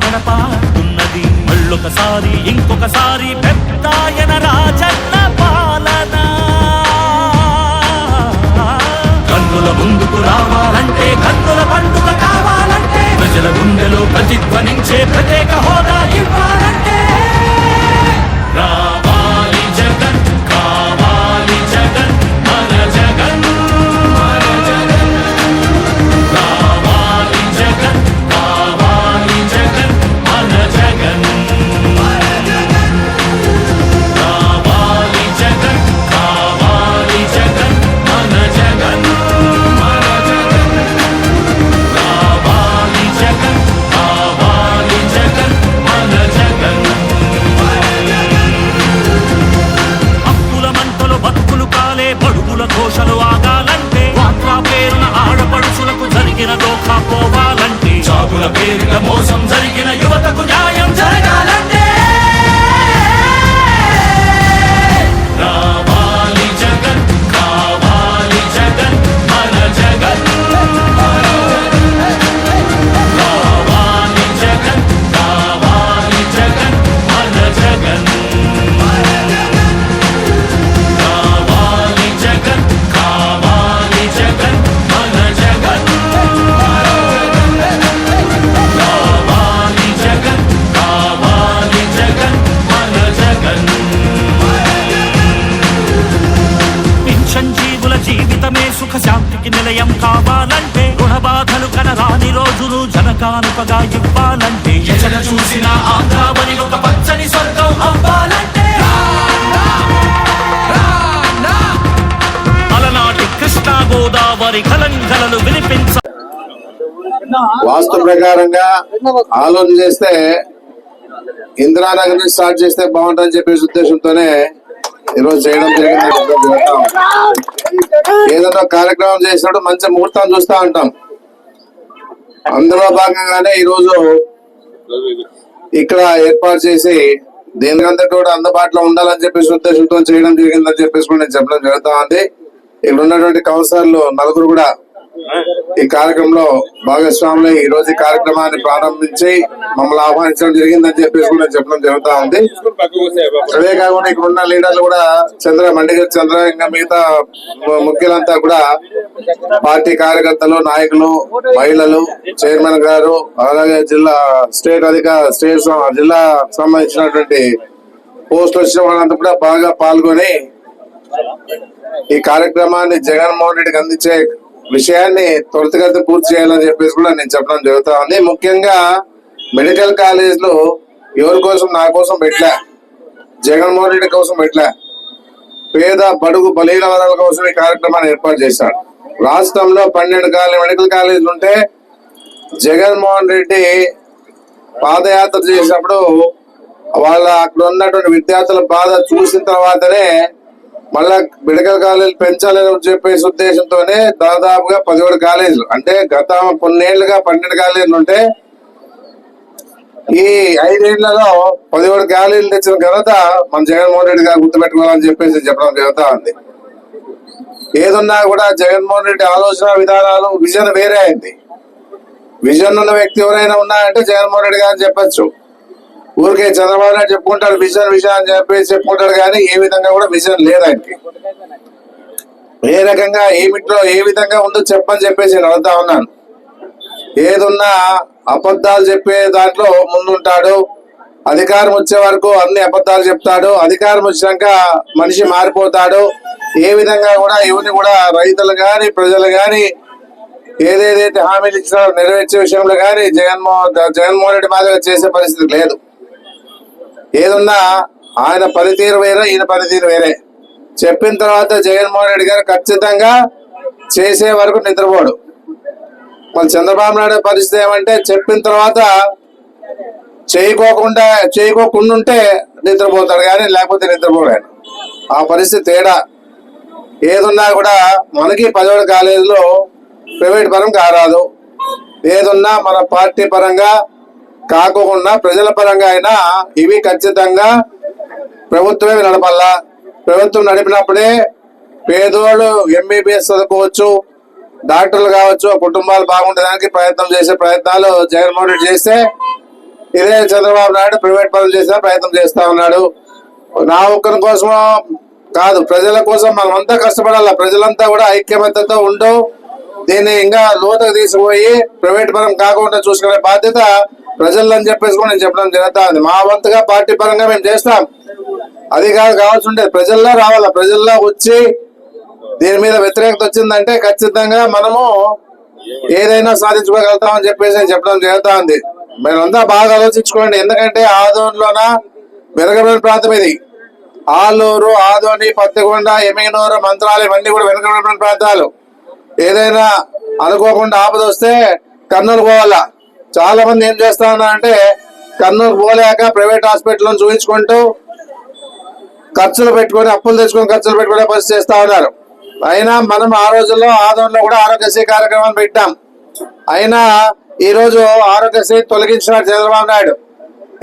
గడప ఉన్నది మళ్ళొకసారి ఇంకొకసారి పెద్దాయన రాజన్న పాలన. కన్నుల ముందుకు రావాలంటే కన్నుల పండుగ కావాలంటే ప్రజల గుండెలో ప్రతిధ్వనించే ప్రత్యేక హోదా ఇవ్వాలంటే రావాలి జగన్, కావాలి జగన్, మన జగన్, మన జగన్. రావాలి జగన్, కావాలి జగన్, మన జగన్, మన జగన్. రావాలి జగన్, కావాలి జగన్, మన జగన్, మన జగన్. రావాలి జగన్, కావాలి జగన్, మన జగన్. అప్పుల మంటలు బతుకులు కాలే బడుగుల ఘోషలు ఆగాలంటే వాట్లా పేరున ఆడపడుచులకు జరిగిన దోఖా పోవాలంటే జాబుల పేరిట మోసం జరిగిన యువతకు న్యాయం జరగాలంటే రావాలి జగన్, కావాలి జగన్, మన జగన్, మన జగన్. రావాలి జగన్, కావాలి జగన్, మన జగన్, మన జగన్. రావాలి జగన్, కావాలి జగన్, మన జగన్, మన జగన్. రావాలి జగన్, కావాలి జగన్, మన జగన్, మన జగన్. పింఛన్ జీవుల జీవితమే సుఖ శాంతికి నిలయం కావాలంటే రుణ బాధలు కనరాని రోజులు జనకానుకగా ఇవ్వాలంటే ఎక్కడ చూసిన ఆంధ్రావని ఒక పచ్చని స్వర్గం అవ్వాలంటే అలనాటి కృష్ణా గోదావరి కలంకలలు వినిపించ వాస్తు ప్రకారంగా ఆలోచన చేస్తే ఇందిరానగర్ నుంచి స్టార్ట్ చేస్తే బాగుంటుందని చెప్పే ఉద్దేశంతోనే ఈరోజు చేయడం జరిగింది. ఏదైనా కార్యక్రమం చేసినప్పుడు మంచి ముహూర్తం చూస్తా ఉంటాం. అందులో భాగంగానే ఈరోజు ఇక్కడ ఏర్పాటు చేసి దేనికంతటి కూడా అందుబాటులో ఉండాలని చెప్పేసి ఉద్దేశంతో చేయడం జరిగిందని చెప్పేసి కూడా నేను చెప్పడం జరుగుతా ఉంది. ఇక్కడ ఉన్నటువంటి కౌన్సిలర్లు నలుగురు కూడా ఈ కార్యక్రమంలో భాగస్వాములై ఈ రోజు ఈ కార్యక్రమాన్ని ప్రారంభించి మమ్మల్ని ఆహ్వానించడం జరిగిందని చెప్పేసి కూడా చెప్పడం జరుగుతా ఉంది. అదే కాకుండా ఇక్కడ ఉన్న లీడర్లు కూడా మండిగర్ చంద్ర ఇంకా మిగతా ముఖ్యులంతా కూడా పార్టీ కార్యకర్తలు, నాయకులు, మహిళలు, చైర్మన్ గారు, అలాగే జిల్లా జిల్లా సంబంధించినటువంటి పోస్ట్ వచ్చిన వాళ్ళంతా కూడా బాగా పాల్గొని ఈ కార్యక్రమాన్ని జగన్మోహన్ రెడ్డికి అందించే విషయాన్ని త్వరితగతిన పూర్తి చేయాలని చెప్పేసి కూడా నేను చెప్పడం జరుగుతా ఉంది. ముఖ్యంగా మెడికల్ కాలేజ్లు ఎవరి కోసం, నా కోసం పెట్టలే, జగన్మోహన్ రెడ్డి కోసం పెట్టలే, పేద బడుగు బలహీన వర్గాల కోసం ఈ కార్యక్రమాన్ని ఏర్పాటు చేశాడు. రాష్ట్రంలో 12 మెడికల్ కాలేజీలు ఉంటే జగన్మోహన్ రెడ్డి పాదయాత్ర చేసినప్పుడు వాళ్ళ అక్కడ ఉన్నటువంటి విద్యార్థుల బాధ చూసిన తర్వాతనే మళ్ళా మెడికల్ కాలేజీలు పెంచాలని చెప్పేసి ఉద్దేశంతోనే దాదాపుగా 17 కాలేజీలు, అంటే గత కొన్నేళ్లుగా 12 కాలేజీలు ఉంటే ఈ 5 ఏళ్లలో 17 కాలేజీలు తెచ్చిన ఘనత మన జగన్మోహన్ రెడ్డి గారు గుర్తుపెట్టుకోవాలని చెప్పేసి చెప్పడం జరుగుతా ఉంది. ఏదున్నా కూడా జగన్మోహన్ రెడ్డి ఆలోచన విధానాలు, విజన్ వేరే అయింది. విజన్ ఉన్న వ్యక్తి ఎవరైనా ఉన్నారంటే జగన్మోహన్ రెడ్డి గారు చెప్పచ్చు. ఊరికే చంద్రబాబు నాయుడు చెప్పుకుంటాడు విజన్ అని చెప్పేసి చెప్పుకుంటాడు, కానీ ఏ విధంగా కూడా విజన్ లేదు ఆయనకి. ఏ రకంగా ఏమిట్లో ఏ విధంగా ఉందో చెప్పని చెప్పేసి నేను అడుగుతా ఉన్నాను. ఏదున్నా అబద్ధాలు చెప్పే దాంట్లో ముందుంటాడు. అధికారం వచ్చే వరకు అన్ని అబద్ధాలు చెప్తాడు. అధికారం వచ్చినాక మనిషి మారిపోతాడు. ఏ విధంగా కూడా ఎవరిని కూడా రైతులు గాని ప్రజలు గాని ఏదేదైతే హామీలు ఇచ్చినారో నెరవేర్చే విషయంలో గాని జగన్మోహన్ రెడ్డి మాదిరిగా చేసే పరిస్థితి లేదు. ఏదున్నా ఆయన పనితీరు వేరే, ఈయన పనితీరు వేరే. చెప్పిన తర్వాత జగన్మోహన్ రెడ్డి గారు ఖచ్చితంగా చేసే వరకు నిద్రపోడు. మన చంద్రబాబు నాయుడు పరిస్థితి ఏమంటే చెప్పిన తర్వాత చేయకోకుండా ఉంటే నిద్రపోతాడు, కానీ లేకపోతే నిద్రపోయాడు. ఆ పరిస్థితి తేడా. ఏదున్నా కూడా మనకి 17 కాలేజీలో ప్రైవేట్ పరం కారాదు. ఏదున్నా మన పార్టీ పరంగా కాకుండా ప్రజల పరంగా అయినా ఇవి ఖచ్చితంగా ప్రభుత్వమే నడపాలా. ప్రభుత్వం నడిపినప్పుడే పేదోళ్ళు ఎంబీబీఎస్ చదువుకోవచ్చు, డాక్టర్లు కావచ్చు, కుటుంబాలు బాగుండడానికి ప్రయత్నం చేసే ప్రయత్నాలు జగన్మోహన్ రెడ్డి చేస్తే ఇదే చంద్రబాబు నాయుడు ప్రైవేట్ పనులు చేసే ప్రయత్నం చేస్తా ఉన్నాడు. నా ఒక్కరి కోసమో కాదు, ప్రజల కోసం మనమంతా కష్టపడాలి. ప్రజలంతా కూడా ఐక్యమత్యతో ఉంటూ దీన్ని ఇంకా లోతుకు తీసుకుపోయి ప్రైవేట్ పరం కాకుండా చూసుకునే బాధ్యత ప్రజలని చెప్పేసి కూడా నేను చెప్పడం జరుగుతా ఉంది. మా వంతుగా పార్టీ పరంగా మేము చేస్తాం. అది కాదు, కావాల్సి ఉండేది ప్రజల్లో రావాలా. ప్రజల్లో వచ్చి దీని మీద వ్యతిరేకత వచ్చిందంటే ఖచ్చితంగా మనము ఏదైనా సాధించుకోగలుగుతామని చెప్పేసి నేను చెప్పడం జరుగుతా ఉంది. మీరంతా బాగా ఆలోచించుకోండి. ఎందుకంటే ఆదోనిలోన వెనుకబడిన ప్రాంతం ఇది. ఆలూరు, ఆదోని, పత్తికొండ, ఎమిగనూరు, మంత్రాలు ఇవన్నీ కూడా వెనుకబడిన ప్రాంతాలు. ఏదైనా అనుకోకుండా ఆపద వస్తే కర్నూలు పోవాలా. చాలా మంది ఏం చేస్తా ఉన్నారంటే కర్నూలు పోలేక ప్రైవేట్ హాస్పిటల్ చూపించుకుంటూ ఖర్చులు పెట్టుకొని అప్పులు తెచ్చుకొని ఖర్చులు పెట్టుకునే పరిస్థితి చేస్తా ఉన్నారు. అయినా మనం ఆ రోజుల్లో ఆదోళనలో కూడా ఆరోగ్యశ్రీ కార్యక్రమాన్ని పెట్టాం. అయినా ఈ రోజు ఆరోగ్యశ్రీ తొలగించినాడు చంద్రబాబు నాయుడు.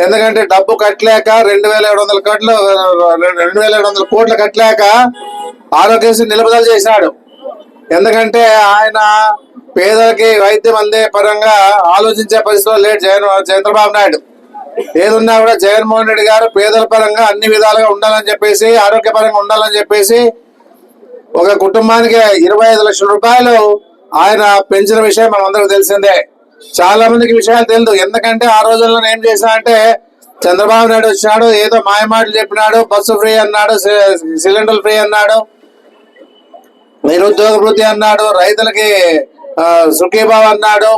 ఎందుకంటే డబ్బు కట్టలేక 2,700 కోట్లు కట్టలేక ఆరోగ్యశ్రీ నిలుపుదల చేశాడు. ఎందుకంటే ఆయన పేదలకి వైద్యం అందే పరంగా ఆలోచించే పరిస్థితుల్లో లేడు చంద్రబాబు నాయుడు. ఏదున్నా కూడా జగన్మోహన్ రెడ్డి గారు పేదల పరంగా అన్ని విధాలుగా ఉండాలని చెప్పేసి, ఆరోగ్యపరంగా ఉండాలని చెప్పేసి ఒక కుటుంబానికి 25 లక్షల రూపాయలు ఆయన పెంచిన విషయం మనం అందరికి తెలిసిందే. చాలా మందికి విషయాలు తెలియదు. ఎందుకంటే ఆ రోజుల్లో ఏం చేశా అంటే చంద్రబాబు నాయుడు వచ్చినాడు, ఏదో మాయమాటలు చెప్పినాడు, బస్సు ఫ్రీ అన్నాడు, సిలిండర్ ఫ్రీ అన్నాడు, నిరుద్యోగ వృత్తి అన్నాడు, రైతులకి సుఖీభావ అన్నాడు.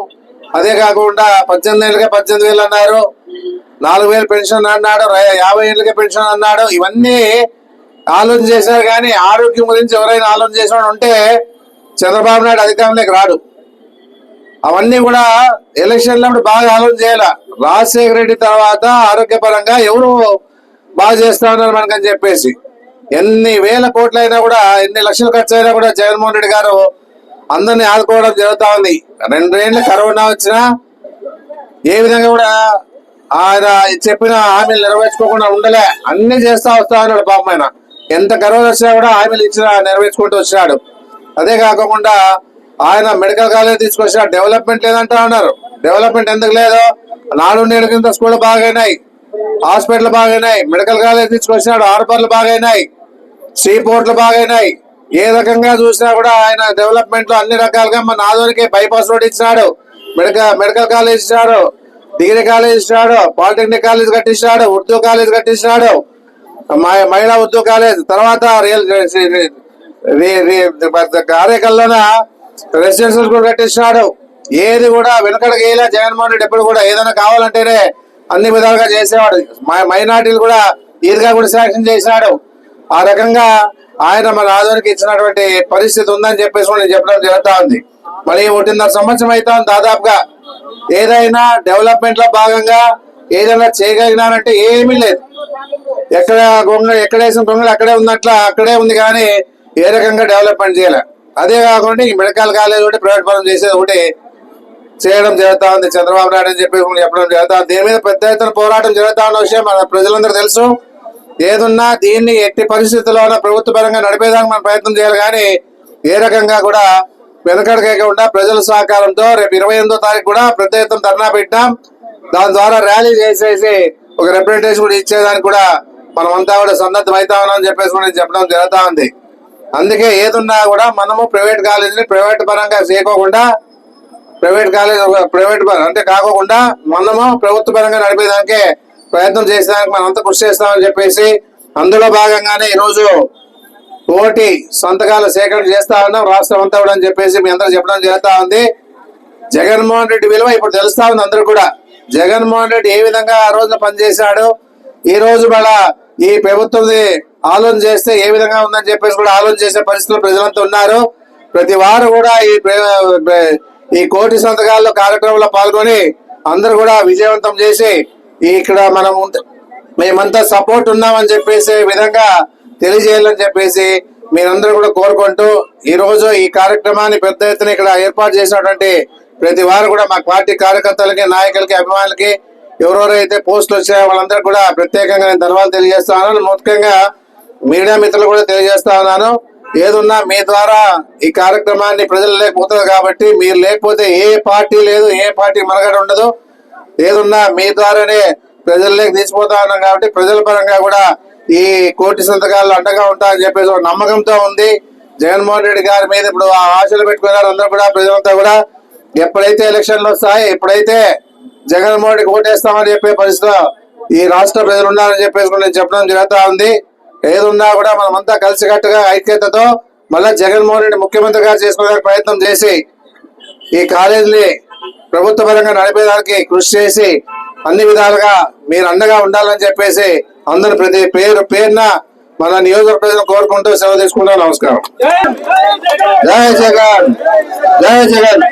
అదే కాకుండా 18 ఏళ్ళకే 18,000 అన్నారు, 4,000 పెన్షన్ అన్నాడు, 50 ఏళ్ళకే పెన్షన్ అన్నాడు. ఇవన్నీ ఆలోచన చేశారు. కానీ ఆరోగ్యం గురించి ఎవరైనా ఆలోచన చేసిన ఉంటే చంద్రబాబు నాయుడు అధికారంలోకి రాడు. అవన్నీ కూడా ఎలక్షన్లప్పుడు బాగా ఆలోచన చేయాల. రాజశేఖర రెడ్డి తర్వాత ఆరోగ్యపరంగా ఎవరు బాగా చేస్తా ఉన్నారు మనకని చెప్పేసి ఎన్ని వేల కోట్లైనా కూడా, ఎన్ని లక్షలు ఖర్చు అయినా కూడా జగన్మోహన్ రెడ్డి గారు అందరినీ ఆదుకోవడం జరుగుతా ఉంది. 2 ఏళ్ళు కరోనా వచ్చినా ఏ విధంగా కూడా ఆయన చెప్పిన హామీలు నెరవేర్చుకోకుండా ఉండలే. అన్ని చేస్తా వస్తా ఉన్నాడు పాపం. ఆయన ఎంత కరోనా వచ్చినా కూడా హామీలు ఇచ్చినా నెరవేర్చుకుంటూ వచ్చినాడు. అదే కాకుండా ఆయన మెడికల్ కాలేజ్ తీసుకొచ్చినాడు. డెవలప్మెంట్ లేదంటా ఉన్నారు. డెవలప్మెంట్ ఎందుకు లేదు? 4 నేడు కింద స్కూల్ బాగైనాయి, హాస్పిటల్ బాగైనాయి, మెడికల్ కాలేజ్ తీసుకొచ్చినాడు, హార్బర్లు బాగైనాయి, సీ పోర్ట్లు బాగైనాయి. ఏ రకంగా చూసినా కూడా ఆయన డెవలప్మెంట్ లో అన్ని రకాలుగా మన ఆదోనికి బైపాస్ రోడ్ ఇచ్చినాడు, మెడికల్ కాలేజ్ ఇచ్చినాడు, డిగ్రీ కాలేజ్ ఇచ్చినాడు, పాలిటెక్నిక్ కాలేజ్ కట్టించినాడు, ఉర్దూ కాలేజ్ కట్టించినాడు, మహిళా ఉర్దూ కాలేజ్, తర్వాత కార్యకల్లోన రెసిడెన్షియల్ కూడా కట్టించినాడు. ఏది కూడా వెనకడికి వేయలే జగన్మోహన్ రెడ్డి. ఎప్పుడు కూడా ఏదైనా కావాలంటేనే అన్ని విధాలుగా చేసేవాడు. మైనార్టీలు కూడా ఈదిగా కూడా శాంక్షన్ చేసినాడు. ఆ రకంగా ఆయన మన ఆదోనికి ఇచ్చినటువంటి పరిస్థితి ఉందని చెప్పేసి నేను చెప్పడం జరుగుతా ఉంది. మరి 1.5 సంవత్సరం అవుతా ఉంది దాదాపుగా. ఏదైనా డెవలప్మెంట్ లో భాగంగా ఏదైనా చేయగలిగినారంటే ఏమీ లేదు. ఎక్కడేసిన గొంగళి అక్కడే ఉన్నట్ల అక్కడే ఉంది, కానీ ఏ రకంగా డెవలప్మెంట్ చేయలే. అదే కాకుండా ఈ మెడికల్ కాలేజ్ ఒకటి, ప్రైవేట్ పరం చేసేది ఒకటి చేయడం జరుగుతా ఉంది చంద్రబాబు నాయుడు అని చెప్పేసి చెప్పడం జరుగుతా ఉంది. దీని మీద పెద్ద ఎత్తున పోరాటం జరుగుతా ఉన్న విషయం మన ప్రజలందరూ తెలుసు. ఏదున్నా దీన్ని ఎట్టి పరిస్థితుల్లో ప్రభుత్వ పరంగా నడిపేదానికి మనం ప్రయత్నం చేయాలి. కానీ ఏ రకంగా కూడా వెనకడకేయకుండా ప్రజల సహకారంతో రేపు 28వ తారీఖు కూడా పెద్ద ఎత్తున ధర్నా పెట్టాం. దాని ద్వారా ర్యాలీ చేసేసి ఒక రిప్రజెంటేషన్ కూడా ఇచ్చేదానికి కూడా మనమంతా కూడా సన్నద్ధం అవుతా ఉన్నామని చెప్పేసి కూడా చెప్పడం జరుగుతా ఉంది. అందుకే ఏదున్నా కూడా మనము ప్రైవేట్ కాలేజీని ప్రైవేట్ పరంగా చేయకోకుండా, ప్రైవేట్ అంటే కాకోకుండా మనము ప్రభుత్వ పరంగా నడిపేదానికే ప్రయత్నం చేసేదానికి మనం అంతా కృషి చేస్తామని చెప్పేసి, అందులో భాగంగానే ఈరోజు కోటి సంతకాల సేకరణ చేస్తా ఉన్నాం రాష్ట్రం అంతా కూడా అని చెప్పేసి మీ అందరూ చెప్పడం జరుగుతా ఉంది. జగన్మోహన్ రెడ్డి విలువ ఇప్పుడు తెలుస్తా ఉంది అందరూ కూడా. జగన్మోహన్ రెడ్డి ఏ విధంగా ఆ రోజున పనిచేశాడు, ఈ రోజు మళ్ళా ఈ ప్రభుత్వం ఆలోచన చేస్తే ఏ విధంగా ఉందని చెప్పేసి కూడా ఆలోచన చేసే పరిస్థితులు ప్రజలంతా ఉన్నారు. ప్రతి వారు కూడా ఈ కోటి సంతకాల్లో కార్యక్రమంలో పాల్గొని అందరూ కూడా విజయవంతం చేసి ఇక్కడ మనం మేమంతా సపోర్ట్ ఉన్నామని చెప్పేసి విధంగా తెలియజేయాలని చెప్పేసి మీరందరూ కూడా కోరుకుంటూ ఈ రోజు ఈ కార్యక్రమాన్ని పెద్ద ఎత్తున ఇక్కడ ఏర్పాటు చేసినటువంటి ప్రతి వారు కూడా మా పార్టీ కార్యకర్తలకి, నాయకులకి, అభిమానులకి, ఎవరెవరైతే పోస్టులు వచ్చాయో వాళ్ళందరూ కూడా ప్రత్యేకంగా నేను ధన్యవాదాలు తెలియజేస్తా ఉన్నాను. ముఖ్యంగా మీడియా మిత్రులు కూడా తెలియజేస్తా ఉన్నాను. ఏదున్నా మీ ద్వారా ఈ కార్యక్రమాన్ని ప్రజలు లేకపోతుంది కాబట్టి, మీరు లేకపోతే ఏ పార్టీ లేదు, ఏ పార్టీ మనగడ ఉండదు. ఏదున్నా మీ ద్వారానే ప్రజల్లోకి తీసిపోతా ఉన్నాం కాబట్టి ప్రజల పరంగా కూడా ఈ కోటి సంతకాలు అండగా ఉంటాయని చెప్పేసి ఒక నమ్మకంతో ఉంది. జగన్మోహన్ రెడ్డి గారి మీద ఇప్పుడు ఆ ఆశలు పెట్టుకున్నారు అందరూ కూడా, ప్రజలంతా కూడా. ఎప్పుడైతే ఎలక్షన్లు వస్తాయి, ఎప్పుడైతే జగన్మోహన్ రెడ్డికి ఓటేస్తామని చెప్పే పరిస్థితిలో ఈ రాష్ట్ర ప్రజలు ఉన్నారని చెప్పేసి నేను చెప్పడం జరుగుతూ ఉంది. ఏదున్నా కూడా మనమంతా కలిసికట్టుగా ఐక్యతతో మళ్ళా జగన్మోహన్ రెడ్డి ముఖ్యమంత్రి గారు చేసుకునే ప్రయత్నం చేసి ఈ కాలేజీని ప్రభుత్వ పరంగా నడిపేదానికి కృషి చేసి అన్ని విధాలుగా మీరు అండగా ఉండాలని చెప్పేసి అందరు ప్రతి పేరున మన నియోజకవర్గ ప్రజలను కోరుకుంటూ సెలవు తీసుకుంటాం. నమస్కారం. జై జగన్, జై జగన్.